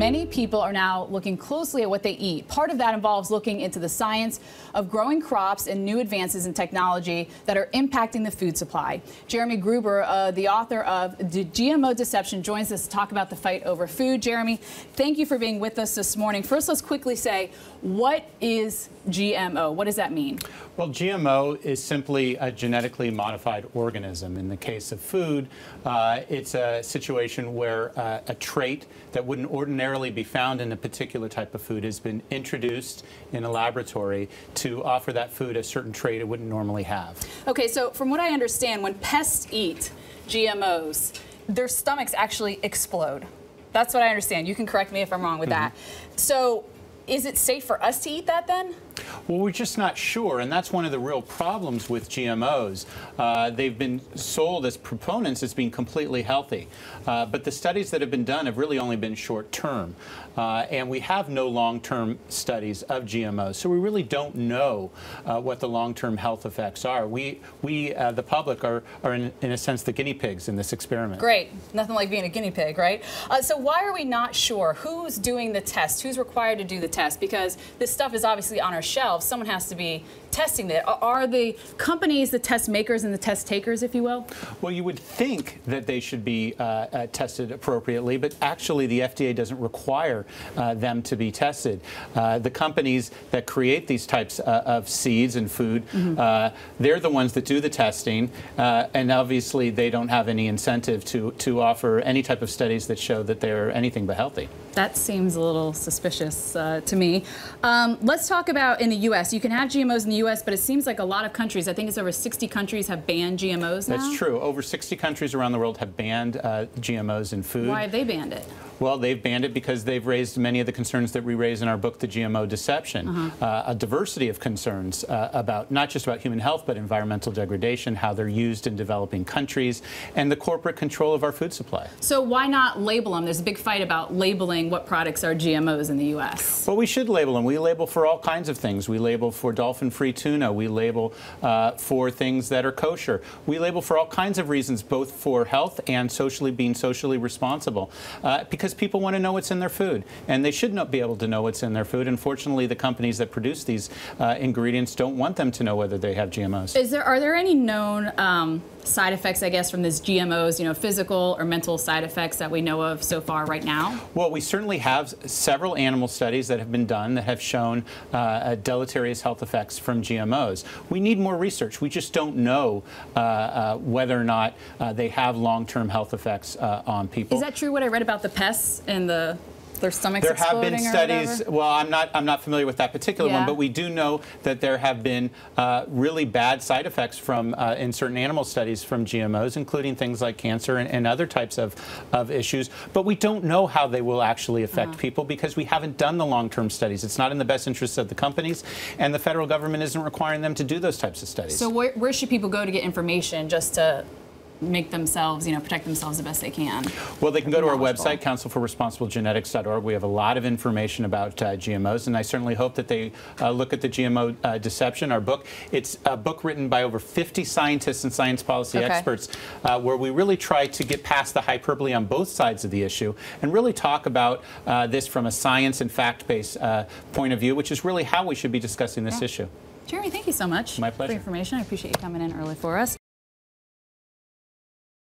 many people are now looking closely at what they eat. Part of that involves looking into the science of growing crops and new advances in technology that are impacting the food supply. Jeremy Gruber, the author of the GMO Deception, joins us to talk about the fight over food. Jeremy, thank you for being with us this morning. First, let's quickly say, what is GMO? What does that mean? Well, GMO is simply a genetically modified organism. In the case of food, it's a situation where a trait that wouldn't ordinarily be found in a particular type of food has been introduced in a laboratory to offer that food a certain trait it wouldn't normally have. Okay, so from what I understand, when pests eat GMOs, their stomachs actually explode. That's what I understand. You can correct me if I'm wrong with that. So is it safe for us to eat that then? Well, we're just not sure, and that's one of the real problems with GMOs. They've been sold as proponents as being completely healthy, but the studies that have been done have really only been short-term, and we have no long-term studies of GMOs, so we really don't know what the long-term health effects are. We the public, are in a sense the guinea pigs in this experiment. Great. Nothing like being a guinea pig, right? So why are we not sure who's doing the test, who's required to do the test? Because this stuff is obviously on our shelves. Someone has to be testing it. Are the companies the test makers and the test takers, if you will? Well, you would think that they should be tested appropriately, but actually the FDA doesn't require them to be tested. The companies that create these types of seeds and food, they're the ones that do the testing, and obviously they don't have any incentive to offer any type of studies that show that they're anything but healthy. That seems a little suspicious to me. Let's talk about in the U.S. You can have GMOs in the U.S., but it seems like a lot of countries, I think it's over 60 countries, have banned GMOs now? That's true. Over 60 countries around the world have banned GMOs in food. Why have they banned it? Well, they've banned it because they've raised many of the concerns that we raise in our book, The GMO Deception. A diversity of concerns about not just about human health, but environmental degradation, how they're used in developing countries, and the corporate control of our food supply. So why not label them? There's a big fight about labeling what products are GMOs in the U.S. Well, we should label them. We label for all kinds of things. We label for dolphin-free tuna. We label for things that are kosher. We label for all kinds of reasons, both for health and being socially responsible, because people want to know what's in their food, and they should not be able to know what's in their food. Unfortunately, the companies that produce these ingredients don't want them to know whether they have GMOs. Are there any known side effects, I guess, from this GMOs, you know, physical or mental side effects that we know of so far right now? Well, we certainly have several animal studies that have been done that have shown deleterious health effects from GMOs. We need more research. We just don't know whether or not they have long-term health effects on people. Is that true, what I read about the pests and their stomachs exploding? There have been studies. Well, I'm not familiar with that particular one, but we do know that there have been really bad side effects from in certain animal studies from GMOs, including things like cancer and other types of issues. But we don't know how they will actually affect people because we haven't done the long-term studies. It's not in the best interest of the companies, and the federal government isn't requiring them to do those types of studies. So where should people go to get information just to make themselves, protect themselves the best they can? Well, they can go to our website, councilforresponsiblegenetics.org. We have a lot of information about GMOs, and I certainly hope that they look at the GMO Deception, our book. It's a book written by over 50 scientists and science policy experts, where we really try to get past the hyperbole on both sides of the issue and really talk about this from a science and fact-based point of view, which is really how we should be discussing this issue. Jeremy, thank you so much My pleasure. for the information. I appreciate you coming in early for us.